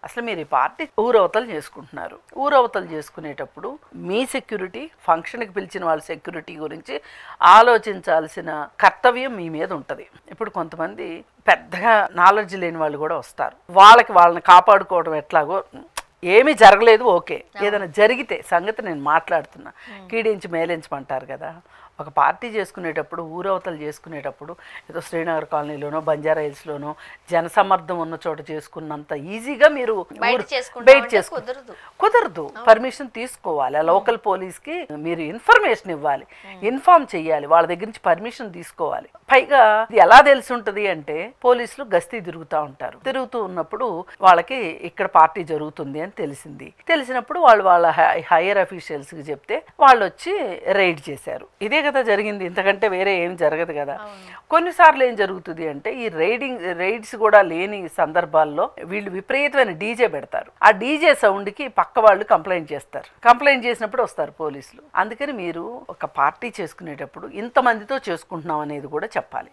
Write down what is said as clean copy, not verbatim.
అసలు మీరు ఈ పార్టీ ఊరవతలు చేసుకుంటున్నారు. ఊరవతలు చేసుకునేటప్పుడు మీ సెక్యూరిటీ, ఫంక్షన్కి పిలిచిన వాళ్ళ సెక్యూరిటీ గురించి ఆలోచించాల్సిన కర్తవ్యం మీ మీద ఉంటుంది. ఇప్పుడు కొంతమంది పెద్దగా నాలెడ్జ్ లేని వాళ్ళు కూడా వస్తారు. వాళ్ళని కాపాడుకోవడం ఎట్లాగో, ఏమీ జరగలేదు ఓకే, ఏదైనా జరిగితే సంగతి నేను మాట్లాడుతున్నా. కీడించి మేలించమంటారు కదా. ఒక పార్టీ చేసుకునేటప్పుడు, ఊరవతలు చేసుకునేటప్పుడు ఏదో శ్రీనగర్ కాలనీలోనో బంజారా హిల్స్లోనో జనసమ్మర్దం ఉన్న చోట చేసుకున్నంత ఈజీగా మీరు బయట కుదరదు. పర్మిషన్ తీసుకోవాలి. ఆ లోకల్ పోలీస్కి మీరు ఇన్ఫర్మేషన్ ఇవ్వాలి, ఇన్ఫార్మ్ చెయ్యాలి, వాళ్ళ దగ్గర నుంచి పర్మిషన్ తీసుకోవాలి. పైగా ఇది ఎలా తెలిసి ఉంటుంది అంటే, పోలీసులు గస్తీ తిరుగుతూ ఉంటారు. తిరుగుతూ ఉన్నప్పుడు వాళ్ళకి ఇక్కడ పార్టీ జరుగుతుంది అని తెలిసినప్పుడు వాళ్ళ హైయర్ అఫీషియల్స్కి చెప్తే వాళ్ళు వచ్చి రైడ్ చేశారు. ఇదే కదా జరిగింది, ఇంతకంటే వేరే ఏం జరగదు కదా. కొన్నిసార్లు ఏం జరుగుతుంది అంటే, ఈ రైడ్స్ కూడా లేని సందర్భాల్లో వీళ్ళు విపరీతమైన డీజే పెడతారు. ఆ డీజే సౌండ్కి పక్క వాళ్ళు కంప్లైంట్ చేస్తారు. కంప్లైంట్ చేసినప్పుడు వస్తారు పోలీసులు. అందుకని మీరు ఒక పార్టీ చేసుకునేటప్పుడు ఇంతమందితో చేసుకుంటున్నాం అనేది కూడా చెప్పాలి.